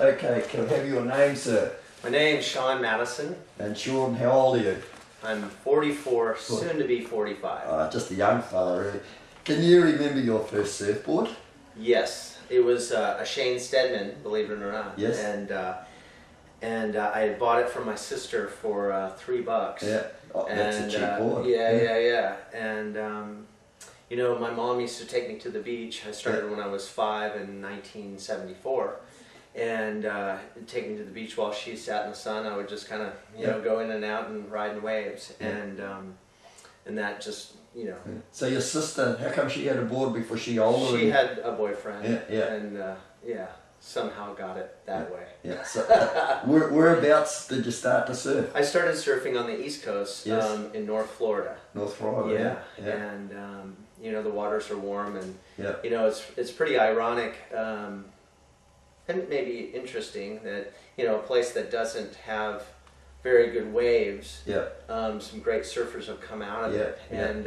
Okay, can I have your name, sir? My name's Sean Mattison. And Sean, how old are you? I'm 44, soon to be 45. Just a young fella, really. Can you remember your first surfboard? Yes, it was a Shane Stedman, believe it or not. Yes. And I had bought it from my sister for $3. Yeah, that's a cheap board. Yeah. And you know, my mom used to take me to the beach. I started when I was 5 in 1974. And take me to the beach while she sat in the sun. I would just kind of, you know, go in and out and ride in waves, and that just, you know. So your sister, how come she had a board before she got older? She had a boyfriend, and somehow got it that way. Yeah. So whereabouts did you start to surf? I started surfing on the East Coast, in North Florida. North Florida. Yeah. And you know, the waters are warm, and you know, it's pretty ironic. And maybe interesting that, you know, a place that doesn't have very good waves, some great surfers have come out of it. And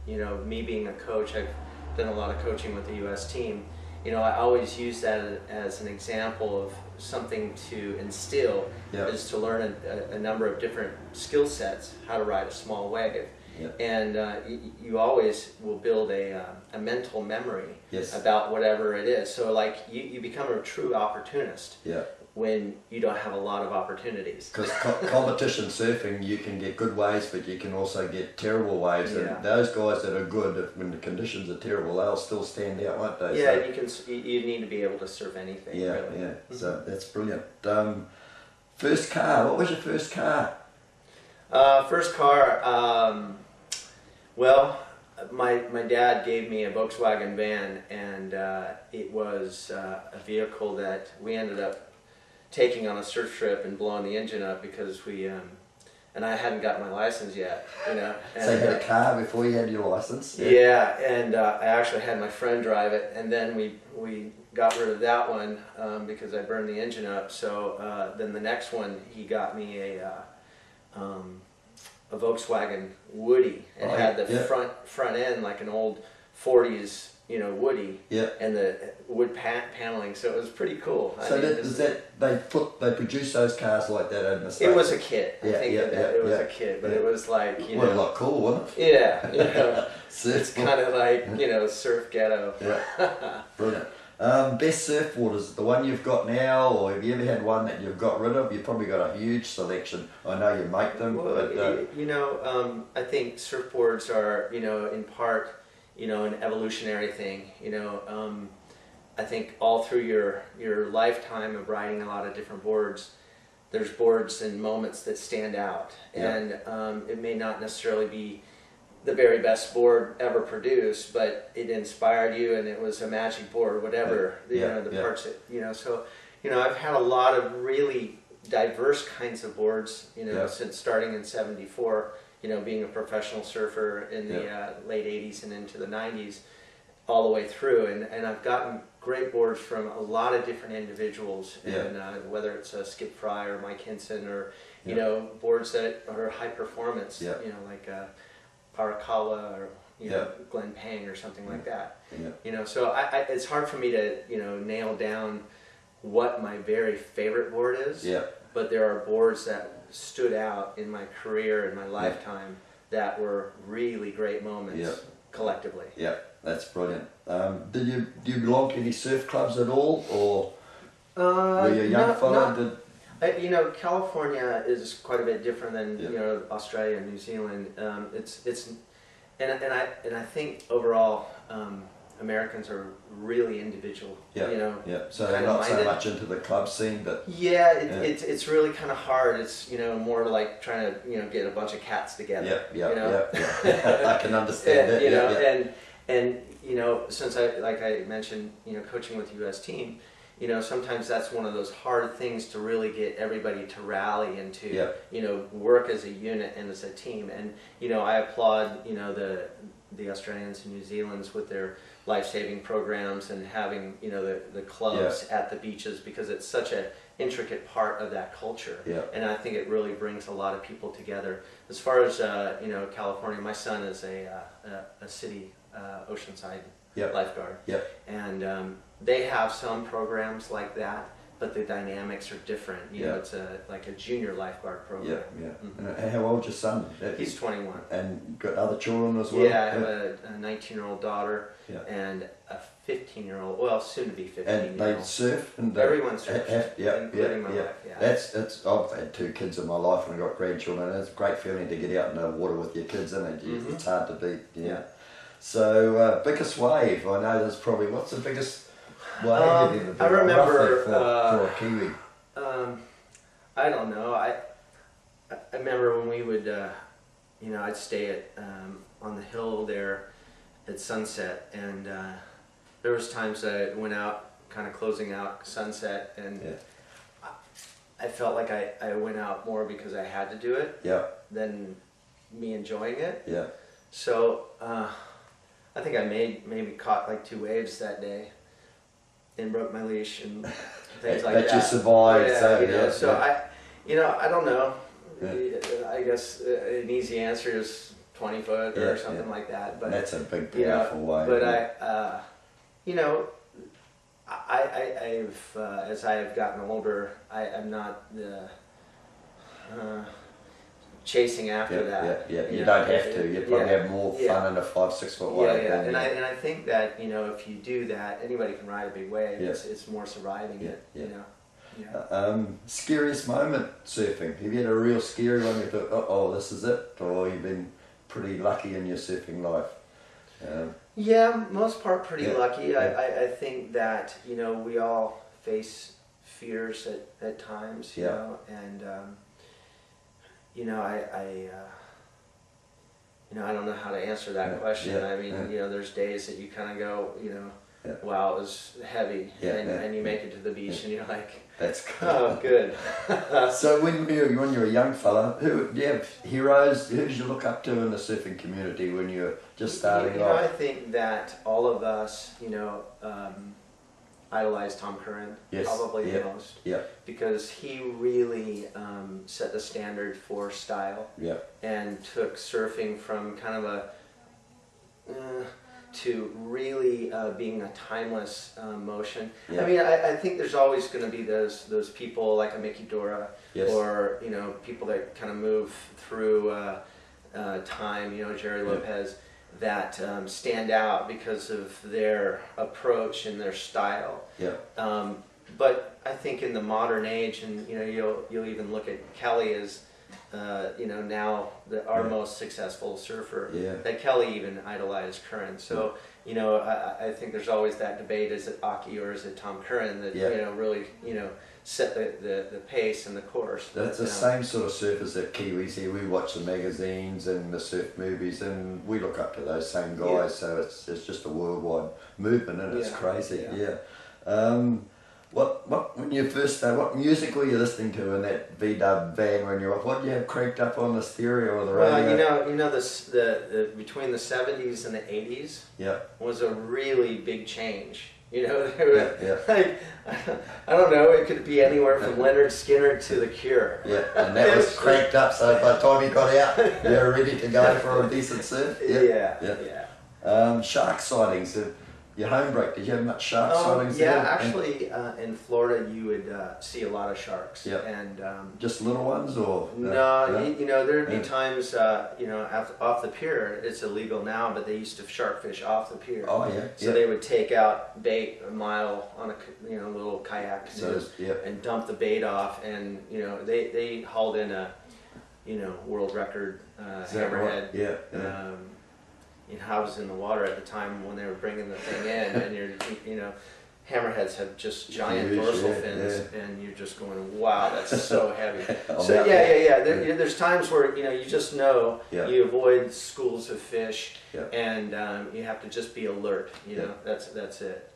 you know, me being a coach, I've done a lot of coaching with the U.S. team. You know, I always use that as an example of something to instill, is to learn a number of different skill sets, how to ride a small wave. And you always will build a mental memory about whatever it is. So like you become a true opportunist when you don't have a lot of opportunities. Because competition surfing, you can get good waves, but you can also get terrible waves. And those guys that are good, when the conditions are terrible, they'll still stand out, won't they? Yeah, you need to be able to surf anything. Really. So that's brilliant. First car, what was your first car? First car, well, my dad gave me a Volkswagen van, and it was a vehicle that we ended up taking on a surf trip and blowing the engine up because we, and I hadn't got my license yet, you know. And, so you had a car before you had your license? Yeah, and I actually had my friend drive it, and then we got rid of that one because I burned the engine up. So then the next one, he got me a Volkswagen Woody. It had the front end like an old 40s, you know, Woody, and the wood paneling. So it was pretty cool. So they produce those cars like that in the States? It was a kit. I think it was a kit, but it was like, you know, a lot cool, wasn't it? Yeah, you know, it's kind of like, you know, surf ghetto. Brilliant. Best surfboard, is it the one you've got now, or have you ever had one that you've got rid of? You've probably got a huge selection. I know you make them. Well, but, you know, I think surfboards are, you know, in part, you know, an evolutionary thing. You know, I think all through your lifetime of riding a lot of different boards, there's boards and moments that stand out, and it may not necessarily be the very best board ever produced, but it inspired you, and it was a magic board, whatever, you know, the parts that, you know. So, you know, I've had a lot of really diverse kinds of boards, you know, since starting in '74, you know, being a professional surfer in the late '80s and into the '90s, all the way through, and I've gotten great boards from a lot of different individuals, and whether it's Skip Fry or Mike Hinson, or, you know, boards that are high performance, you know, like Arakawa or, you know, Glenn Pang or something like that. You know, so it's hard for me to, you know, nail down what my very favorite board is. But there are boards that stood out in my career and my lifetime that were really great moments collectively. That's brilliant. Do you belong to any surf clubs at all, or were you a young fella? You know, California is quite a bit different than you know, Australia and New Zealand. And I think overall Americans are really individual. You know, So they're not so much into the club scene, but it's really kind of hard. It's, you know, more like trying to, you know, get a bunch of cats together. You know? I can understand that. You know, and you know, since like I mentioned, you know, coaching with the U.S. team. You know, sometimes that's one of those hard things to really get everybody to rally and to, you know, work as a unit and as a team. And, you know, I applaud, you know, the Australians and New Zealanders with their life-saving programs and having, you know, the clubs at the beaches, because it's such an intricate part of that culture. And I think it really brings a lot of people together. As far as, you know, California, my son is a city Oceanside lifeguard. And they have some programs like that, but the dynamics are different. You know, it's like a junior lifeguard program. Yeah. And how old's your son? He's 21. And got other children as well? Yeah, I have a 19-year-old daughter and a 15-year-old, well, soon to be 15-year-old. And they surf? And everyone surfs, including my wife. I've had 2 kids in my life and I've got grandchildren, and it's a great feeling to get out in the water with your kids, isn't it? It's hard to beat. Yeah. So, biggest wave, I know there's probably, what's the biggest wave you've ever been? I remember for a Kiwi. I don't know. I remember when we would, I'd stay at on the hill there at sunset, and there was times that I went out, kind of closing out sunset, and I felt like I went out more because I had to do it than me enjoying it. Yeah. So I think I maybe caught like 2 waves that day and broke my leash and things like that. But you survived. I don't know. I guess an easy answer is 20 foot or something like that. But that's a big, powerful wave. But I've as I have gotten older, I'm not chasing after that. You don't have to. You probably have more fun in a 5-6 foot wave. And I think that if you do that, anybody can ride a big wave. It's more surviving it. You know. Scariest moment surfing? Have you had a real scary one? You thought, oh, this is it, or you've been pretty lucky in your surfing life? Most part pretty lucky. I think that we all face fears at times. You know, and I don't know how to answer that question. I mean, there's days that you kind of go, wow, it was heavy, and you make it to the beach, and you're like, that's good. Oh, good. So when you're a young fella, do you have heroes? Who did you look up to in the surfing community when you were just starting off? I think that all of us, idolize Tom Curran, probably the most, because he really set the standard for style, and took surfing from kind of to really being a timeless motion. I mean, I think there's always going to be those people like a Mickey Dora, or people that kind of move through time, Jerry Lopez, that stand out because of their approach and their style. But I think in the modern age, and you'll even look at Kelly as now our most successful surfer, that Kelly even idolized Curran. So I think there's always that debate: is it Aki or is it Tom Curran that really set the pace and the course? That's the same sort of surfers that Kiwis here. We watch the magazines and the surf movies, and we look up to those same guys. So it's just a worldwide movement, and it's crazy. What when you first started, what music were you listening to in that V-dub van when you were off? What did you have cranked up on the stereo or the radio? The between the 70s and the 80s was a really big change. Like, I don't know, it could be anywhere from Leonard Skinner to The Cure. And that was cranked up, so by the time you got out, you were ready to go for a decent surf. Shark sightings. Your home break, did you have much shark sightings there? Actually, in Florida you would see a lot of sharks. And just little ones, or? No, there'd be times, off the pier, it's illegal now, but they used to shark fish off the pier. So they would take out bait a mile on a little kayak canoe and dump the bait off, and they hauled in a world record hammerhead. I was in the water at the time when they were bringing the thing in, and hammerheads have just giant dorsal fins, and you're just going, wow, that's so heavy. So there's times where you just know you avoid schools of fish, and you have to just be alert. That's it.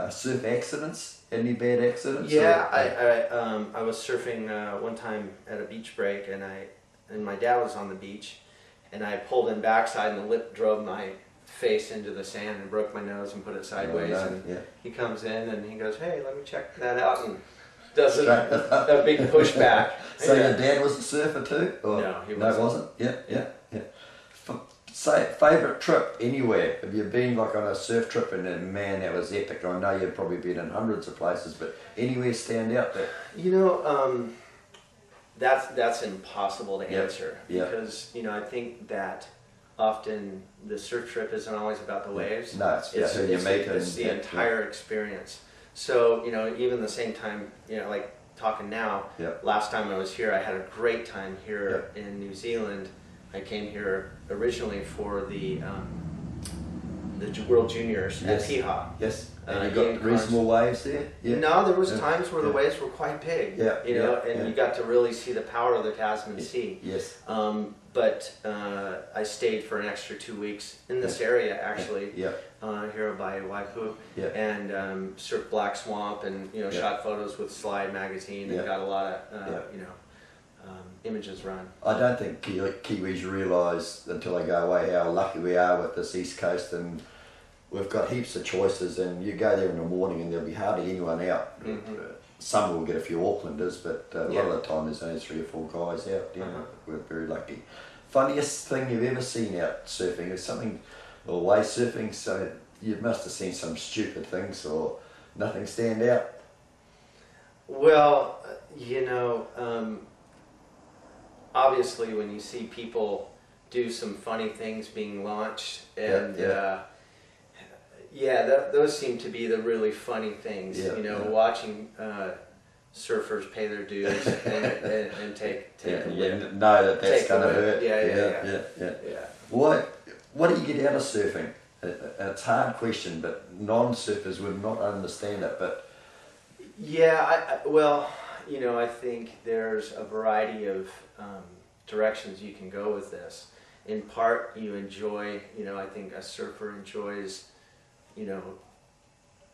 Surf accidents? Any bad accidents? I was surfing one time at a beach break, and my dad was on the beach. And I pulled in backside, and the lip drove my face into the sand and broke my nose and put it sideways. He comes in and he goes, "Hey, let me check that out," and does a big pushback. So your dad was a surfer too? Or? No, he wasn't. No, wasn't? say, favourite trip anywhere? Have you been like on a surf trip and man, that was epic? I know you've probably been in hundreds of places, but anywhere stand out that? You know, that's impossible to answer Yep. because, you know, I think that often the surf trip isn't always about the waves. No, it's who you meet. It's the entire experience. So, you know, even the same time, you know, like talking now, last time I was here, I had a great time here in New Zealand. I came here originally for the World Juniors at Piha. Yes. And you got reasonable waves there? Yeah. No, there was times where the waves were quite big. Yeah. You know, and you got to really see the power of the Tasman Sea. Yes. But I stayed for an extra 2 weeks in this area actually. Yeah. Here by Waipu. Yeah. And surfed Black Swamp and, you know, shot photos with Slide magazine and got a lot of you know, images run. I don't think Kiwis realise until they go away how lucky we are with this East Coast, and we've got heaps of choices, and you go there in the morning and there'll be hardly anyone out. Some will get a few Aucklanders, but a lot of the time there's only 3 or 4 guys out. You know, we're very lucky. Funniest thing you've ever seen out surfing is something, or wave surfing, so you must have seen some stupid things or nothing stand out? Well, you know, obviously when you see people do some funny things being launched, and those seem to be the really funny things. You know, watching surfers pay their dues and take know that that's going to hurt. Yeah. What do you get out of surfing? It's a hard question, but non-surfers would not understand it. But well, you know, I think there's a variety of directions you can go with this. In part, you enjoy, you know, I think a surfer enjoys, you know,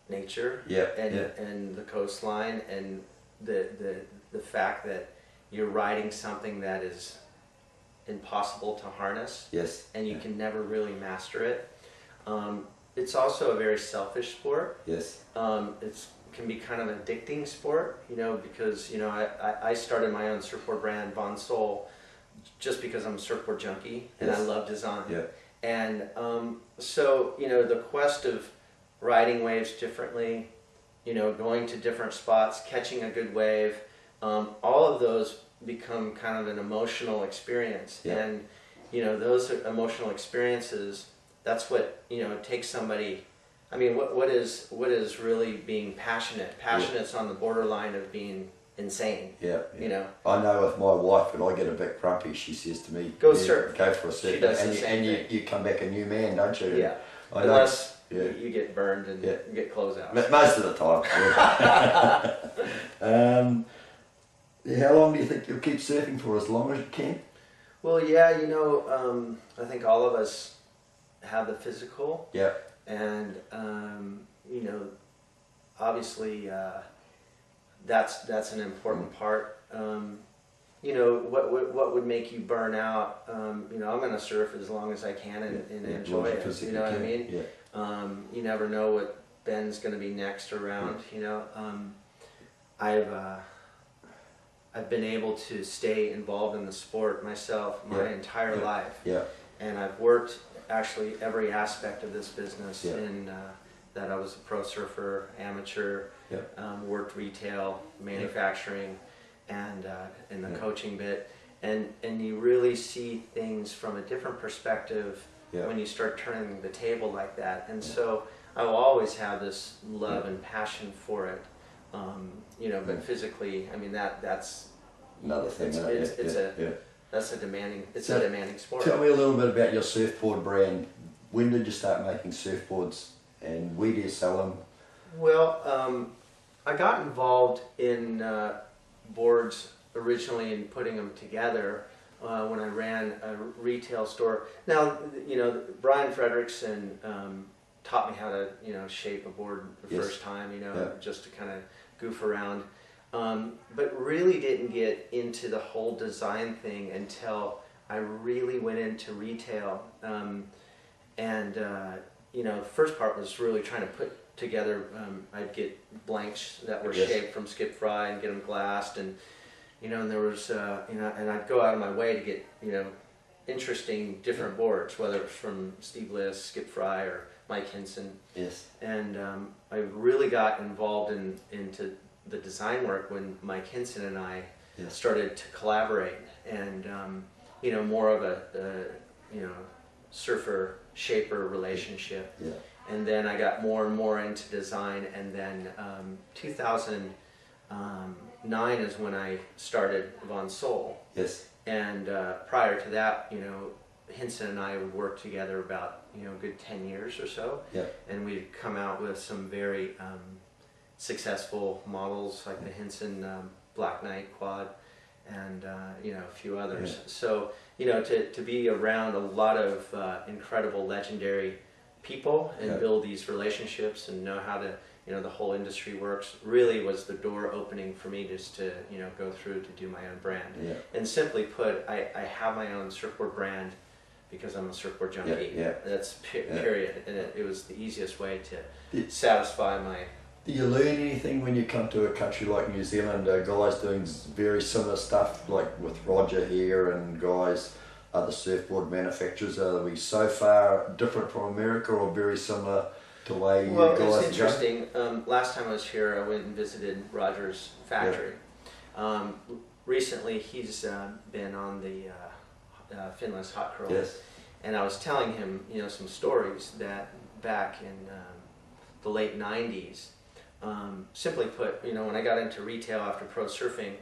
nature and the coastline, and the fact that you're riding something that is impossible to harness. Yes. And you can never really master it. It's also a very selfish sport. Yes. It can be kind of an addicting sport, you know, because, you know, I started my own surfboard brand, Bon Sol, just because I'm a surfboard junkie and I love design. Yeah. And so, you know, the quest of riding waves differently, you know, going to different spots, catching a good wave, all of those become kind of an emotional experience. Yeah. And, you know, those emotional experiences, that's what, you know, takes somebody. I mean, what is really being passionate? Passionate's on the borderline of being insane. Yeah. You know. I know with my wife, when I get a bit grumpy, she says to me, "Go surf. Go for a surf." She does the same thing. You come back a new man, don't you? Yeah. Unless you get burned and get clothes out. Most of the time. How long do you think you'll keep surfing for? As long as you can? Well, yeah, you know, I think all of us have the physical. Yeah. And you know, obviously that's an important part. You know, what would make you burn out? You know, I'm going to surf as long as I can and enjoy it. You know what I mean? Yeah. You never know what Ben's going to be next around. You know, I've been able to stay involved in the sport myself my entire life. Yeah. And I've worked actually every aspect of this business in that I was a pro surfer, amateur, worked retail, manufacturing, and in the coaching bit, and you really see things from a different perspective when you start turning the table like that. And so I will always have this love and passion for it. You know, but physically, I mean that's another thing. That's a demanding. It's a demanding sport. Tell me a little bit about your surfboard brand. When did you start making surfboards, and where do you sell them? Well, I got involved in boards originally and putting them together when I ran a retail store. Now, you know, Brian Frederickson taught me how to, you know, shape a board the first time, you know, just to kind of goof around. But really didn't get into the whole design thing until I really went into retail. You know, the first part was really trying to put together, I'd get blanks that were shaped from Skip Fry and get them glassed, and, you know, and there was, you know, and I'd go out of my way to get, you know, interesting different boards, whether it's from Steve Liss, Skip Fry, or Mike Hinson. Yes. And I really got involved into the design work when Mike Hinson and I started to collaborate, and more of a surfer shaper relationship. Yeah. And then I got more and more into design, and then 2009 is when I started Von Sol. Yes. And prior to that, Hinson and I would work together about a good 10 years or so. Yeah. And we'd come out with some very successful models like the Hinson Black Knight quad, and a few others. Yeah. So to be around a lot of incredible, legendary people and build these relationships and know how to the whole industry works really was the door opening for me just to go through to do my own brand. Yeah. And simply put, I have my own surfboard brand because I'm a surfboard junkie. Yeah. That's period. And it was the easiest way to satisfy my. Do you learn anything when you come to a country like New Zealand? Guys doing very similar stuff, like with Roger here and guys, other surfboard manufacturers. Are we so far different from America or very similar to the way you guys Well, it's interesting. Last time I was here, I went and visited Roger's factory. Yeah. Recently, he's been on the Finless Hot Curl. Yes. And I was telling him, some stories that back in the late 90s, simply put, when I got into retail after pro surfing,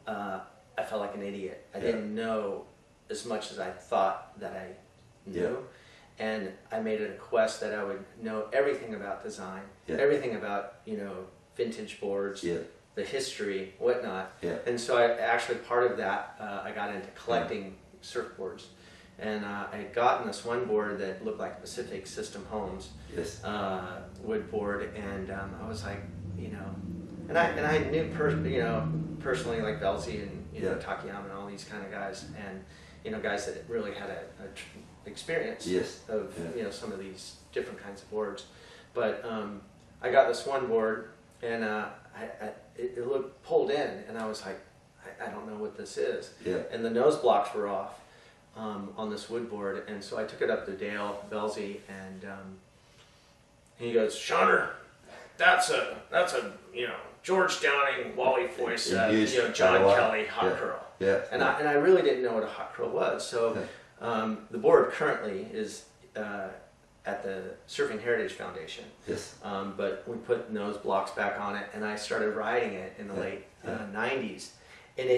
I felt like an idiot. I didn't know as much as I thought that I knew. Yeah. And I made it a quest that I would know everything about design, everything about, vintage boards, the history, whatnot. Yeah. And so I actually, part of that, I got into collecting surfboards. And I had gotten this one board that looked like Pacific System Homes wood board, and I was like, and I knew personally like Belzy and Takayama and all these kind of guys, and guys that really had a experience of some of these different kinds of boards. But I got this one board, and it looked pulled in, and I was like, I don't know what this is. Yeah. And the nose blocks were off on this wood board, and so I took it up to Dale Belzy, and he goes, "Shauner, that's a George Downing, Wally Foyce, John Kelly hot curl." Yeah. And I really didn't know what a hot curl was. So the board currently is at the Surfing Heritage Foundation. Yes. But we put nose blocks back on it, and I started riding it in the late 90s. And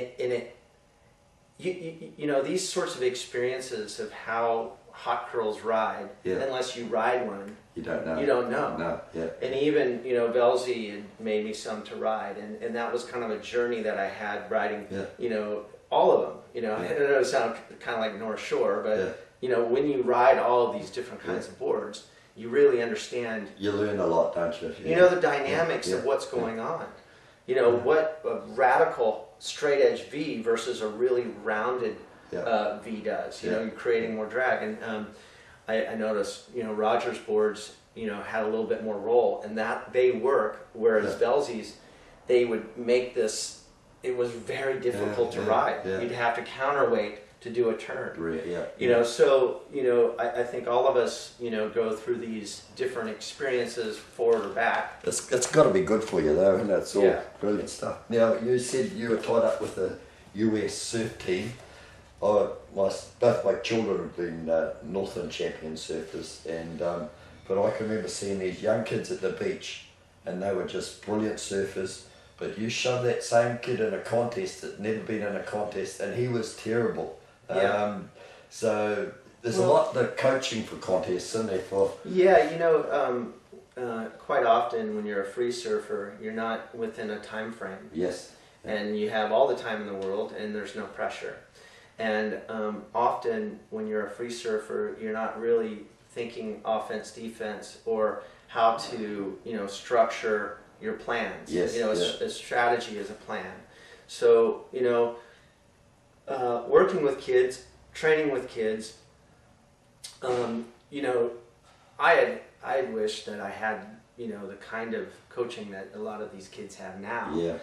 these sorts of experiences of how hot curls ride, unless you ride one, you don't know. You don't know. No. Yeah. And even Belzy had made me some to ride, and that was kind of a journey that I had riding. All of them. I know it sounds kind of like North Shore, but when you ride all of these different kinds of boards, you really understand. You learn a lot, don't you? The dynamics of what's going on. What a radical straight edge V versus a really rounded V does. You're creating more drag, and I noticed Roger's boards had a little bit more roll, and that they work, whereas Belzy's they would make this. It was very difficult to ride. You'd have to counterweight to do a turn. So I think all of us go through these different experiences forward or back. That's got to be good for you though, and that's all brilliant stuff. Now you said you were tied up with the US surf team. Both my children have been Northern champion surfers, and but I can remember seeing these young kids at the beach, and they were just brilliant surfers. But you shoved that same kid in a contest that never been in a contest, and he was terrible. So there's a lot of coaching for contests, isn't there? Quite often when you're a free surfer, you're not within a time frame. Yes. And you have all the time in the world, and there's no pressure. And often when you're a free surfer, you're not really thinking offense, defense, or how to structure your plans. A strategy is a plan. So working with kids, training with kids, I had wished that I had the kind of coaching that a lot of these kids have now.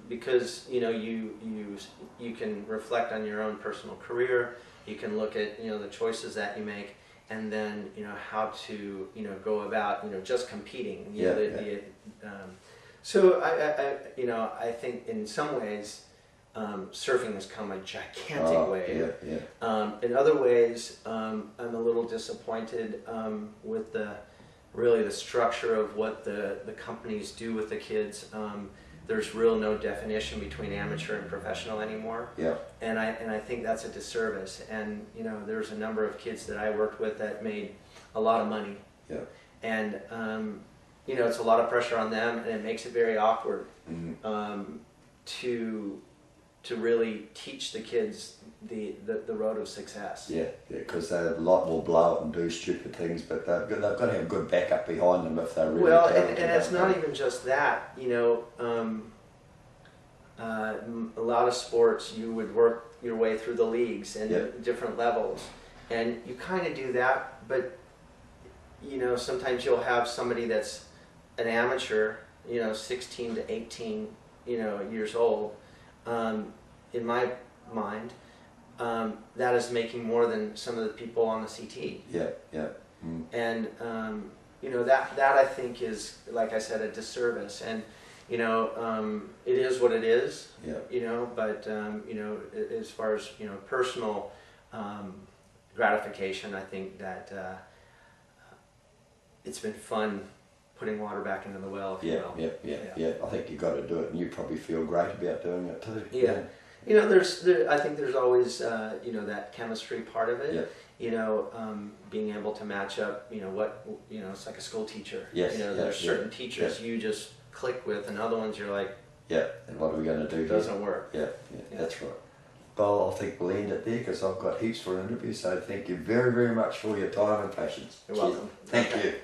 because you can reflect on your own personal career. You can look at the choices that you make, and then how to go about just competing. So I think in some ways surfing has come a gigantic way. In other ways, I'm a little disappointed with the structure of what the companies do with the kids. There's no definition between amateur and professional anymore. And I think that's a disservice. And there's a number of kids that I worked with that made a lot of money. And it's a lot of pressure on them, and it makes it very awkward to really teach the kids the road of success. Because they're a lot more blow it and do stupid things, but they've got to have good backup behind them if they're really talented. And it's not even just that. A lot of sports, you would work your way through the leagues and different levels, and you kind of do that, but sometimes you'll have somebody that's an amateur, 16 to 18, years old. In my mind, that is making more than some of the people on the CT. And that I think is, like I said, a disservice. And it is what it is. But as far as personal gratification, I think that it's been fun putting water back into the well, if you will. I think you got to do it, and you probably feel great about doing it too. I think there's always that chemistry part of it. Being able to match up. It's like a school teacher. There's certain teachers you just click with, and other ones you're like, and what are we going to do? It doesn't work. That's right. Well, I think we'll end it there because I've got heaps for an interview. So thank you very, very much for your time and patience. You're welcome. Thank you.